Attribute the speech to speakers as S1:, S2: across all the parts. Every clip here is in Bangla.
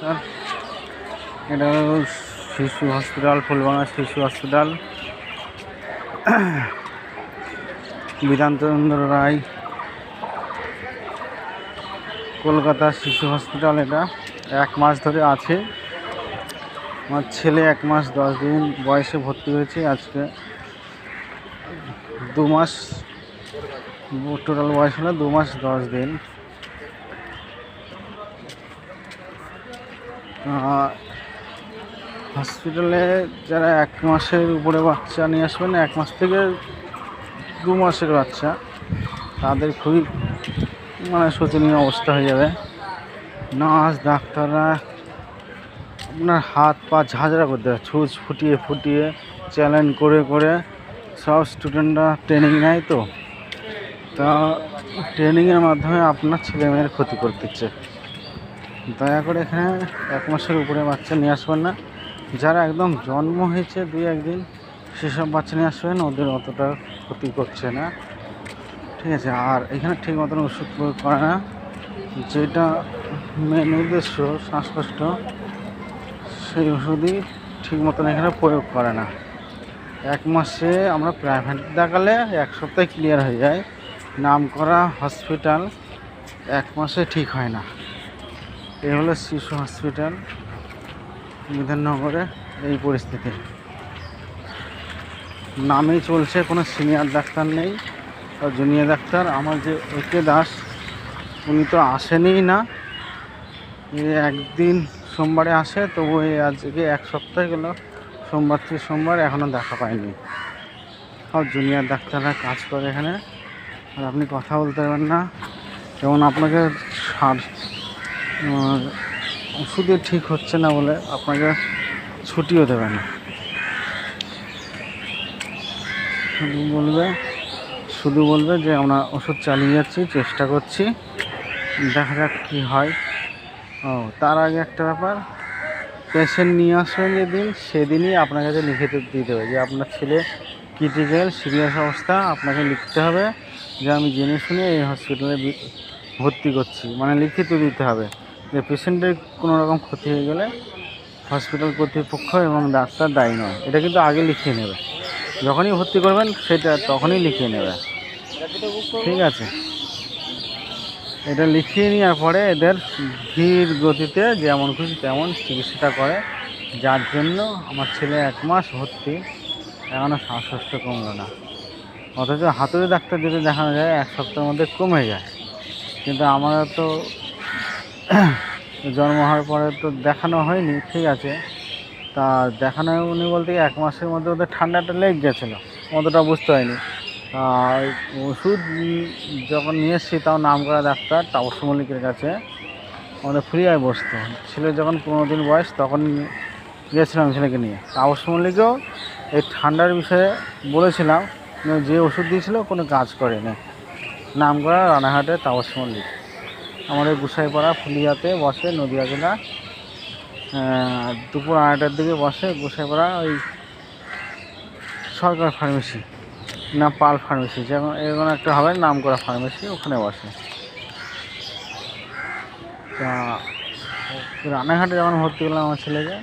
S1: নমস্কার। এটা হলো শিশু হসপিটাল, ফুলবাংলা শিশু হসপিটাল, বিধানচন্দ্র রায়, কলকাতা শিশু হসপিটাল। এটা 1 মাস ধরে আছে। আমার ছেলে 1 মাস 10 দিন বয়সে ভর্তি হয়েছে। আজকে 2 মাস টোটাল বয়স হলো 2 মাস 10 দিন। হসপিটালে যারা 1 মাসের উপরে বাচ্চা নিয়ে আসবেন, 1 মাস থেকে 2 মাসের বাচ্চা, তাদের খুবই শোচনীয় অবস্থা হয়ে যাবে। নার্স ডাক্তাররা আপনার হাত পা ঝাঁঝরা করতে হবে, ছুঁচ ফুটিয়ে ফুটিয়ে চ্যালেঞ্জ করে করে। সব স্টুডেন্টরা ট্রেনিং নেয়, তো তা ট্রেনিংয়ের মাধ্যমে আপনার ছেলেমেয়ের ক্ষতি করতেছে। দয়া করে এখানে 1 মাসের উপরে বাচ্চা নিয়ে আসবেন না। যারা একদম জন্ম হয়েছে 2-1 দিন, সেসব বাচ্চা নিয়ে আসবেন, ওদের অতটা ক্ষতি করছে না, ঠিক আছে। আর এখানে ঠিক মতন ওষুধ প্রয়োগ করে না, যেটা মেন উদ্দেশ্য শ্বাসকষ্ট, সেই ওষুধই ঠিক মতন এখানে প্রয়োগ করে না। 1 মাসে আমরা প্রাইভেট দেখালে 1 সপ্তাহে ক্লিয়ার হয়ে যায়। নাম করা হসপিটাল 1 মাসে ঠিক হয় না। এ হলো শিশু হসপিটাল, বিধাননগরে এই পরিস্থিতি। নামেই চলছে, কোনো সিনিয়র ডাক্তার নেই বা জুনিয়র ডাক্তার। আমার যে একে দাস, উনি তো আসেনি না, একদিন সোমবারে আসে, তবু আজকে 1 সপ্তাহ গেল, সোমবার থেকে সোমবার এখনও দেখা পাইনি। সব জুনিয়র ডাক্তাররা কাজ করে এখানে, আর আপনি কথা বলতে পারবেন না। যেমন আপনাকে ওষুধে ঠিক হচ্ছে না বলে আপনাকে ছুটিও দেবে না। শুধু বলবে যে আমরা ওষুধ চালিয়ে যাচ্ছি, চেষ্টা করছি, দেখা যাক কী হয়। তার আগে একটা ব্যাপার, পেশেন্ট নিয়ে আসবেন যেদিন, সেদিনই আপনার কাছে লিখিত দিতে হবে যে আপনার ছেলে ক্রিটিক্যাল সিরিয়াস অবস্থা। আপনাকে লিখতে হবে যে আমি জেনে শুনে এই হসপিটালে ভর্তি করছি, লিখিত দিতে হবে যে পেশেন্টের কোনো রকম ক্ষতি হয়ে গেলে হসপিটাল কর্তৃপক্ষ এবং ডাক্তার দায়ী নয়। এটা কিন্তু আগে লিখিয়ে নেবে, যখনই ভর্তি করবেন সেটা তখনই লিখিয়ে নেবে, ঠিক আছে। এটা লিখিয়ে নেওয়ার পরে এদের ধীর গতিতে যেমন খুশি তেমন চিকিৎসাটা করে, যার জন্য আমার ছেলে 1 মাস ভর্তি, এখনও শ্বাসকষ্ট কমলো না। অথচ হাতুড়ি ডাক্তার যদি দেখানো যায় 1 সপ্তাহের মধ্যে কমে যায়, কিন্তু আমরা তো জন্ম হওয়ার পরে তো দেখানো হয়নি, ঠিক আছে। তা দেখানো উনি বলতে 1 মাসের মধ্যে ওদের ঠান্ডাটা লেগে গেছিলো, অতটা বুঝতে হয়নি। আর ওষুধ যখন নিয়ে এসেছি, তাও নাম করা ডাক্তার তাপস মল্লিকের কাছে, আমাদের ফ্রি আয় বসতো। ছেলের যখন 15 দিন বয়স, তখন গিয়েছিলাম ছেলেকে নিয়ে। তাপস মল্লিকেও এই ঠান্ডার বিষয়ে বলেছিলাম, যে ওষুধ দিয়েছিল কোনো কাজ করেনি। নাম করা রানাঘাটে তাপস মল্লিক আমাদের গোসাইপাড়া ফুলিয়াতে বসে, নদিয়া জেলা। দুপুর 2টার দিকে বসে গোসাইপাড়া, ওই সরকার ফার্মেসি না পাল ফার্মেসি, যেমন এরকম একটা হবে নাম করা ফার্মেসি, ওখানে বসে। তা রানাঘাটে যখন ভর্তি করলাম আমার ছেলেকে,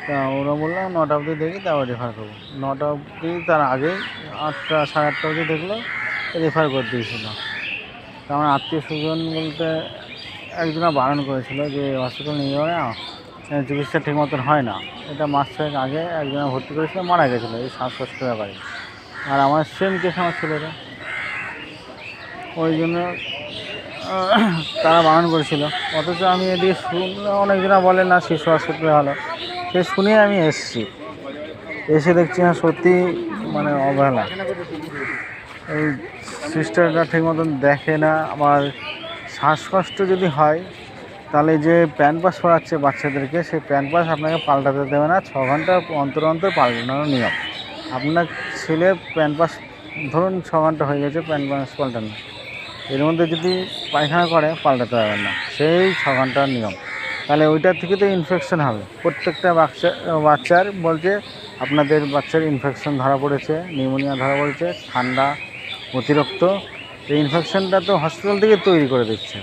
S1: তা ওরা বললো 9টা অবধি দেখি, তারপর রেফার করবো। 9টা অবধি, তার আগে 8টা সাড়ে 8টা অবধি দেখলো, রেফার করে দিয়েছিল। তা আমার আত্মীয় স্বজন বলতে একজনা বারণ করেছিল যে হসপিটাল নিয়ে যাবে না, চিকিৎসা ঠিক মতন হয় না। এটা মাস 6 আগে একজনা ভর্তি করেছিল, মারা গেছিলো এই শ্বাসকষ্টের ব্যাপারে। আর আমার সেম কেস আমার ছেলেরা, ওই জন্য তারা বারণ করেছিল। অথচ আমি এদিকে শুনলে অনেকজনা বলে না শিশু হসপিটালে ভালো, সে শুনে আমি এসেছি, এসে দেখছি না সত্যি অবহেলা। এই সিস্টারটা ঠিক মতন দেখে না। আবার শ্বাসকষ্ট যদি হয়, তাহলে যে প্যাম্পাস পরাচ্ছে বাচ্চাদেরকে, সেই প্যাম্পাস আপনাকে পাল্টাতে দেবে না, 6 ঘন্টা অন্তর অন্তর পাল্টানোর নিয়ম। আপনার ছেলে প্যাম্পাস ধরুন 6 ঘন্টা হয়ে গেছে প্যাম্পাস পাল্টানো, এর মধ্যে যদি পায়খানা করে পাল্টাতে পারবেন না, সেই 6 ঘন্টার নিয়ম। তাহলে ওইটার থেকে তো ইনফেকশন হবে। প্রত্যেকটা বাচ্চার বলছে আপনাদের বাচ্চার ইনফেকশন ধরা পড়েছে, নিউমোনিয়া ধরা পড়েছে, ঠান্ডা অতিরিক্ত। এই ইনফেকশনটা তো হসপিটাল থেকে তৈরি করে দিচ্ছে,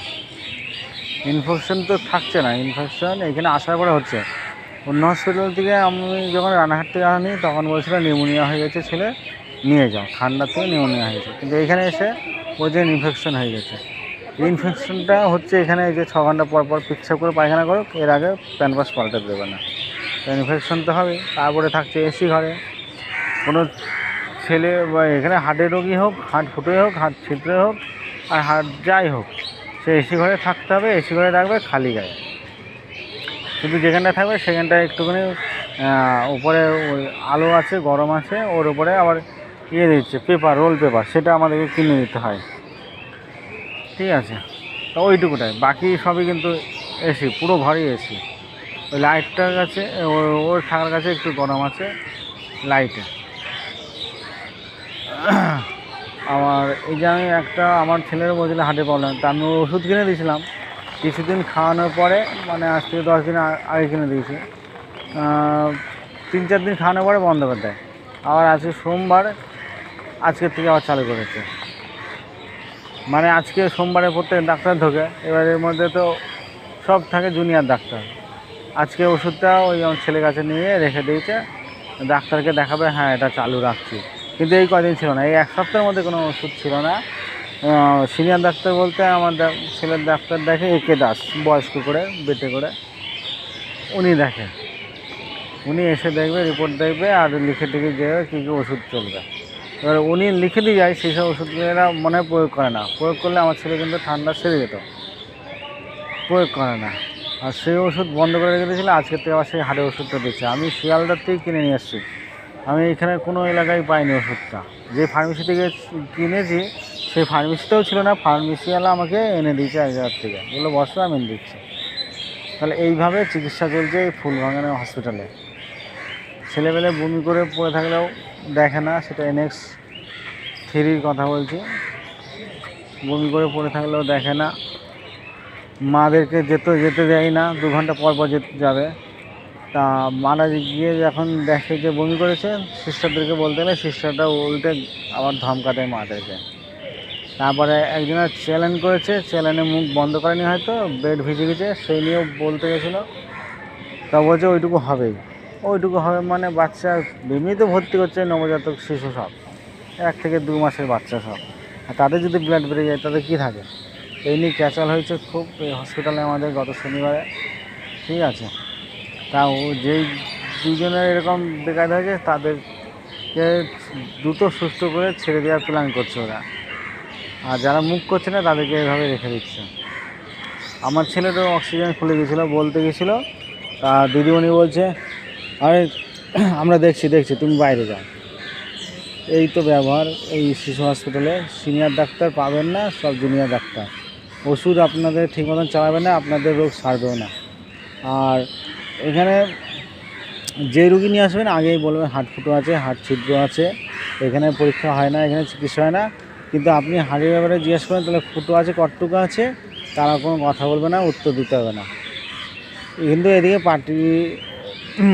S1: ইনফেকশন তো থাকছে না, ইনফেকশন এখানে আসার পরে হচ্ছে। অন্য হসপিটাল থেকে আমি যখন রানাঘাট থেকে আনি তখন বলছিল নিউমোনিয়া হয়ে গেছে, ছেলে নিয়ে যাও, ঠান্ডার থেকে নিউমোনিয়া হয়ে গেছে। কিন্তু এখানে এসে বলছে ইনফেকশন হয়ে গেছে। ইনফেকশনটা হচ্ছে এখানে যে 6 ঘন্টা পর পর পেচ্ছাপ করে পায়খানা করুক, এর আগে প্যানপাস পাল্টে দেবে না, তো ইনফেকশন তো হবে। তারপরে থাকছে এসি ঘরে। কোনো ছেলে বা এখানে হার্টের রোগী হোক, হার্ট ফুটে হোক, হার্ট ছিদ্রে হোক, আর হার্ট যাই হোক, সে এসি ঘরে থাকতে হবে। এসি ঘরে রাখবে খালি গায়ে, শুধু যেখানটা থাকবে সেখানটায় একটুখানি উপরে ওই আলো আছে, গরম আছে, ওর উপরে আবার দিচ্ছে পেপার, রোল পেপার, সেটা আমাদেরকে কিনে দিতে হয়। ঠিক আছে, তো ওইটুকুটাই, বাকি সবই কিন্তু এসি, পুরো ঘরই এসি। ওই লাইটটার কাছে ওর থাকার কাছে একটু গরম আছে লাইটে। আমার এই যে আমি আমার ছেলের বলছিল হার্টের প্রবলেম, তা আমি ওষুধ কিনে দিয়েছিলাম। কিছুদিন খাওয়ানোর পরে, মানে আজ থেকে 10 দিন আগে কিনে দিয়েছি, 3-4 দিন খাওয়ানোর পরে বন্ধ করে দেয়। আবার আজকে সোমবার, আজকের থেকে আবার চালু করেছে। মানে আজকে সোমবারে প্রত্যেক ডাক্তার ঢোকে, এবার এর মধ্যে তো সব থাকে জুনিয়র ডাক্তার। আজকে ওষুধটা ওই আমার ছেলের কাছে নিয়ে রেখে দিয়েছে, ডাক্তারকে দেখাবে, হ্যাঁ এটা চালু রাখছি। কিন্তু এই কদিন ছিল না, এই 1 সপ্তাহের মধ্যে কোনো ওষুধ ছিল না। সিনিয়র ডাক্তার বলতে আমার ছেলের ডাক্তার দেখে একে দাস, বয়স্ক করে, বেটে করে, উনি দেখেন। উনি এসে দেখবে, রিপোর্ট দেখবে, আর লিখে টিখে দেবে কী কী ওষুধ চলবে। এবার উনি লিখে দিয়ে যায়, সেই সব ওষুধগুলো মনে প্রয়োগ করে না। প্রয়োগ করলে আমার ছেলে কিন্তু ঠান্ডা সেরে যেত, প্রয়োগ করে না। আর সেই ওষুধ বন্ধ করে রেখে দিয়েছিল, আজকের থেকে আবার সেই হাড়ের ওষুধটা দিচ্ছে। আমি শিয়ালদার থেকেই কিনে নিয়ে এসেছি, আমি এখানে কোনো এলাকায় পাইনি ওষুধটা। যে ফার্মেসি থেকে কিনেছি সেই ফার্মেসিটাও ছিল না, ফার্মেসিওয়ালা আমাকে এনে দিয়েছে 1 জায়গার থেকে, বললো বসো আমি এনে দিচ্ছি। তাহলে এইভাবে চিকিৎসা চলছে এই ফুলবাগানের হসপিটালে। ছেলেবেলে বমি করে পড়ে থাকলেও দেখে না, সেটা NX 3 কথা বলছি। বমি করে পড়ে থাকলেও দেখে না, মাদেরকে যেতে দেয় না, 2 ঘন্টা পর পর যাবে। তা মারা গিয়ে যখন দেখে যে বমি করেছে, সিস্টারদেরকে বলতে গেলে সিস্টারটা উল্টে আবার ধমকাতে মাদেরকে। তারপরে একজনের চ্যালেঞ্জ করেছে, চ্যালেঞ্জে মুখ বন্ধ করেনি, হয়তো বেড ভিজে গেছে, সেই নিয়েও বলতে গেছিলো। তা বলছে ওইটুকু হবেই, ওইটুকু হবে মানে বাচ্চা এমনিতে ভর্তি করছে নবজাতক শিশু সব, 1 থেকে 2 মাসের বাচ্চা সব, আর তাদের যদি ব্লাড বেড়ে যায় তাদের কী থাকে। এই নিয়ে ক্যাচাল হয়েছে খুব এই হসপিটালে আমাদের গত শনিবারে। ঠিক আছে, তা যেই 2 জনের এরকম বেকায়দা হয়েছে তাদেরকে দ্রুত সুস্থ করে ছেড়ে দেওয়ার প্ল্যান করছে ওরা, আর যারা মুখ করছে না তাদেরকে এভাবে রেখে দিচ্ছে। আমার ছেলেরও অক্সিজেন খুলে গেছিলো, বলতে গেছিলো, তা দিদিমণি বলছে আরে আমরা দেখছি তুমি বাইরে যাও। এই তো ব্যবহার এই শিশু হসপিটালে। সিনিয়র ডাক্তার পাবেন না, সব জুনিয়র ডাক্তার। ওষুধ আপনাদের ঠিক মতন চালাবে না, আপনাদের রোগ সারবেও না। আর এখানে যে রুগী নিয়ে আসবেন আগেই বলবেন হার্ট ফুটো আছে, হার্ট ছিদ্র আছে, এখানে পরীক্ষা হয় না, এখানে চিকিৎসা হয় না। কিন্তু আপনি হার্টের ব্যাপারে জিজ্ঞেস করেন তাহলে ফুটো আছে কতটুকু আছে, তারা কোনো কথা বলবে না, উত্তর দিতে হবে না। কিন্তু এদিকে পার্টি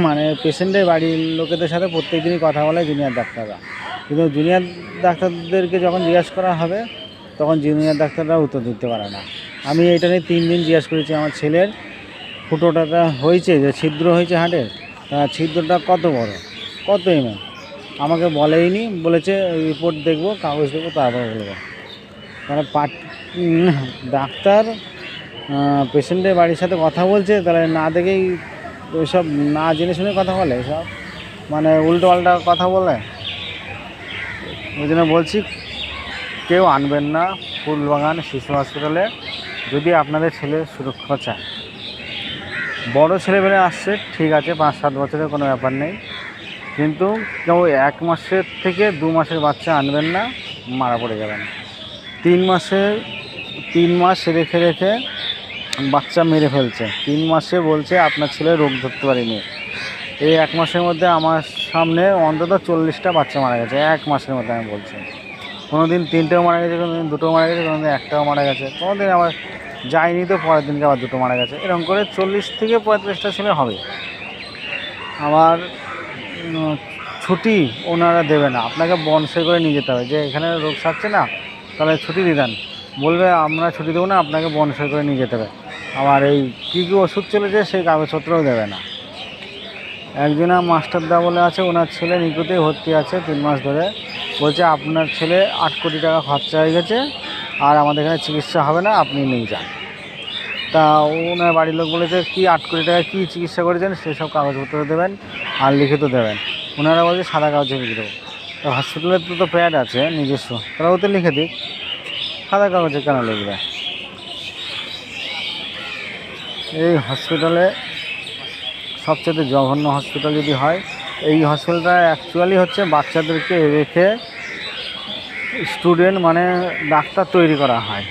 S1: মানে পেশেন্টের বাড়ির লোকেদের সাথে প্রত্যেক দিনই কথা বলে জুনিয়র ডাক্তাররা, কিন্তু জুনিয়র ডাক্তারদেরকে যখন জিজ্ঞাসা করা হবে তখন জুনিয়র ডাক্তাররা উত্তর দিতে পারে না। আমি এটা নিয়ে 3 দিন জিজ্ঞাসা করেছি আমার ছেলের ফুটোটা হয়েছে, যে ছিদ্র হয়েছে হার্টের, ছিদ্রটা কত বড়, কত mm, আমাকে বলেইনি, বলেছে রিপোর্ট দেখবো, কাগজ দেখবো, তারপর বলবো। তাহলে ডাক্তার পেশেন্টের বাড়ির সাথে কথা বলছে, তাহলে না দেখেই ওইসব না জেনে শুনে কথা বলে, সব মানে উল্টো পাল্টা কথা বলে। ওই জন্য বলছি কেউ আনবেন না ফুলবাগান শিশু হসপিটালে যদি আপনাদের ছেলে সুরক্ষা চায়। বড় ছেলেবেলে আসছে ঠিক আছে, 5-7 বছরের কোনো ব্যাপার নেই, কিন্তু কেউ 1 মাসের থেকে 2 মাসের বাচ্চা আনবেন না, মারা পড়ে যাবেন। 3 মাস রেখে বাচ্চা মেরে ফেলছে। 3 মাসে বলছে আপনার ছেলে রোগ ধরতে পারেনি। এই 1 মাসের মধ্যে আমার সামনে অন্তত 40টা বাচ্চা মারা গেছে 1 মাসের মধ্যে। আমি বলছি কোনো দিন 3টেও মারা গেছে, কোনো দিন 2টো মারা গেছে, কোনো দিন 1টাও মারা গেছে, কোনো দিন আবার যায়নি তো পরের দিনকে আবার 2টো মারা গেছে। এরকম করে 40 থেকে 45টা ছেলে হবে। আবার ছুটি ওনারা দেবে না, আপনাকে বনসই করে নিয়ে যেতে হবে, যে এখানে রোগ সারছে না তাহলে ছুটি দিয়ে দেন, বলবে আমরা ছুটি দেবো না, আপনাকে বনসই করে নিয়ে যেতে হবে। আবার এই কী কী ওষুধ চলেছে সেই কাগজপত্রও দেবে না। একজনা মাস্টারদা বলে আছে, ওনার ছেলে নিকুতেই ভর্তি আছে 3 মাস ধরে, বলছে আপনার ছেলে 8 কোটি টাকা খরচা হয়ে গেছে, আর আমাদের এখানে চিকিৎসা হবে না, আপনি নিয়ে যান। তা ওনার বাড়ির লোক বলেছে কি 8 কোটি টাকা কী চিকিৎসা করেছেন সেসব কাগজপত্র দেবেন আর লিখিত দেবেন। ওনারা বলছে সাদা কাগজে লিখে দেবো। তো হসপিটালের তো প্যাড আছে নিজস্ব, তারা ওতে লিখে দিক, সাদা কাগজে কেন লিখবে? এই হসপিটালে সবচেয়ে জঘন্য হসপিটাল যদি হয়, এই হসপিটালটা অ্যাকচুয়ালি হচ্ছে বাচ্চাদেরকে রেখে স্টুডেন্ট মানে ডাক্তার তৈরি করা হয়,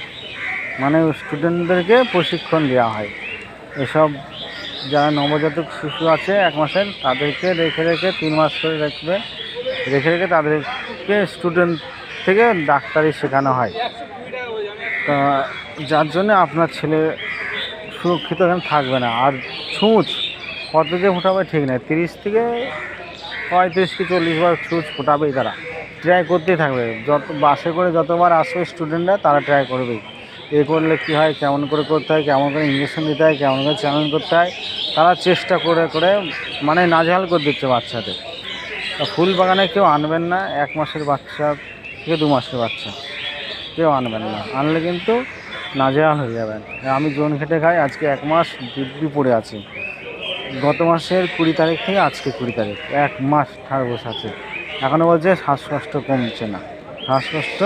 S1: মানে স্টুডেন্টদেরকে প্রশিক্ষণ দেওয়া হয়। এসব যারা নবজাতক শিশু আছে 1 মাসের, তাদেরকে রেখে 3 মাস করে রেখে তাদেরকে স্টুডেন্ট থেকে ডাক্তারি শেখানো হয়। তা যার জন্যে আপনার ছেলে সুরক্ষিত এখানে থাকবে না। আর ছুঁচ কত যে ফোটাবে ঠিক নেই, 30 থেকে 35 কি 40 বার ছুঁচ ফোটাবেই তারা, ট্রাই করতেই থাকবে। যত বাসে করে যতবার আসবে স্টুডেন্টরা, তারা ট্রাই করবেই। এ করলে কী হয়, কেমন করে করতে হয়, কেমন করে ইঞ্জেকশন দিতে হয়, কেমন করে চ্যানেল করতে হয়, তারা চেষ্টা করে মানে নাজেহাল করে দিচ্ছে বাচ্চাদের। তা ফুল বাগানে কেউ আনবেন না 1 মাসের বাচ্চা থেকে 2 মাসের বাচ্চা, কেউ আনবেন না। আনলে কিন্তু নাজেহাল হয়ে যাবেন। আমি জোন খেটে খাই, আজকে 1 মাস দিব্যি পড়ে আছি। গত মাসের 20 তারিখ থেকে আজকে 20 তারিখ, 1 মাস ঠাড় বসে আছে। এখনও বলছে শ্বাসকষ্ট কমছে না, শ্বাসকষ্ট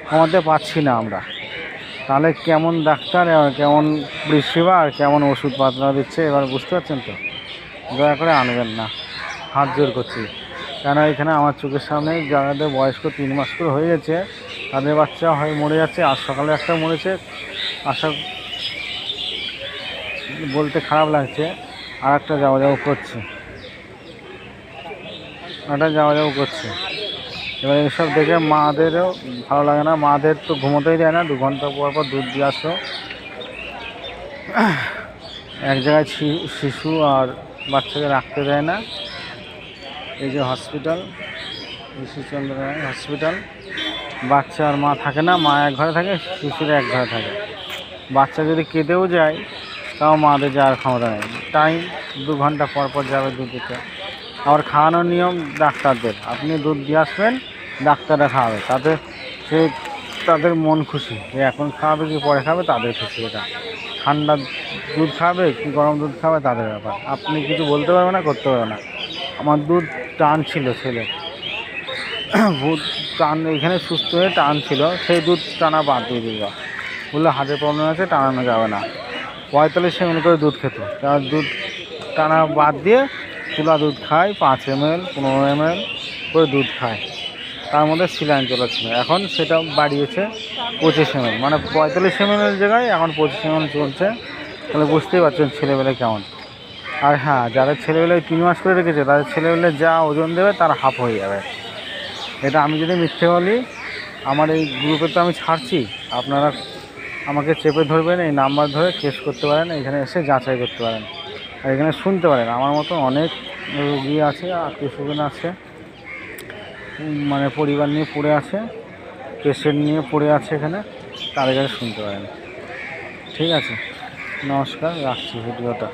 S1: কমাতে পারছি না আমরা। তাহলে কেমন ডাক্তার, কেমন পরিষেবা আর কেমন ওষুধপত্র দিচ্ছে, এবার বুঝতে পারছেন তো? দয়া করে আনবেন না, হাত জোর করছি। কেন এখানে আমার চোখের সামনে যাদের বয়স্ক 3 মাস করে হয়ে গেছে, তাদের বাচ্চা হয়ে মরে যাচ্ছে। আজ সকালে একটা মরেছে, আশা বলতে খারাপ লাগছে, আর একটা যাওয়া করছে, এবার এসব দেখে মাদেরও ভালো লাগে না। মাদের তো ঘুমোতেই দেয় না, 2 ঘন্টা পর পর দুধ দিয়ে আসো। এক জায়গায় শিশু আর বাচ্চাকে রাখতে দেয় না। এই যে হসপিটাল, শিশুচন্দ্র হসপিটাল, বাচ্চা আর মা থাকে না, মা এক ঘরে থাকে, শিশুরা এক ঘরে থাকে। বাচ্চা যদি কেঁদেও যায়, তাও মাদের যাওয়ার ক্ষমতা নেই। টাইম 2 ঘন্টা পর পর যাবে দুধ দিতে। আবার খাওয়ানোর নিয়ম ডাক্তারদের, আপনি দুধ দিয়ে আসবেন, ডাক্তাররা খাওয়াবে, তাদের মন খুশি, যে এখন খাওয়াবে কি পরে খাবে তাদের খুশি। এটা ঠান্ডা দুধ খাবে কি গরম দুধ খাবে তাদের ব্যাপার, আপনি কিছু বলতে পারবেন না, করতে পারবেন না। আমার দুধ টান ছিল, ছেলে টান এখানে সুস্থ হয়ে টান ছিল, সেই দুধ টানা বাদ দিয়ে দিল, বললো হার্টের প্রবলেম আছে, টানানো যাবে না। 45 ml করে দুধ খেত, তার দুধ টানা বাদ দিয়ে চুলা দুধ খায়, 5 ml 15 ml করে দুধ খায়, তার মধ্যে সিলাইন চলেছিল। এখন সেটা বাড়িয়েছে 25 ml, মানে 45 ml জায়গায় এখন 25 ml চলছে। তাহলে বুঝতেই পারছেন ছেলেবেলায় কেমন। আর হ্যাঁ, যাদের ছেলেবেলায় 3 মাস করে রেখেছে, তাদের ছেলেবেলায় যা ওজন দেবে তার হাফ হয়ে যাবে। এটা আমি যদি মিথ্যে বলি, আমার এই গ্রুপে তো আমি ছাড়ছি, আপনারা আমাকে চেপে ধরবেন, এই নাম্বার ধরে কেস করতে পারেন, এখানে এসে যাচাই করতে পারেন, আর এখানে শুনতে পারেন। আমার মতো অনেক রোগী আছে, আত্মীয়স্বজন আছে, মানে পরিবার নিয়ে পড়ে আছে, পেশেন্ট নিয়ে পড়ে আছে, এখানে তাদের কাছে শুনতে পারেন। ঠিক আছে, নমস্কার, রাখছি ভিডিওটা।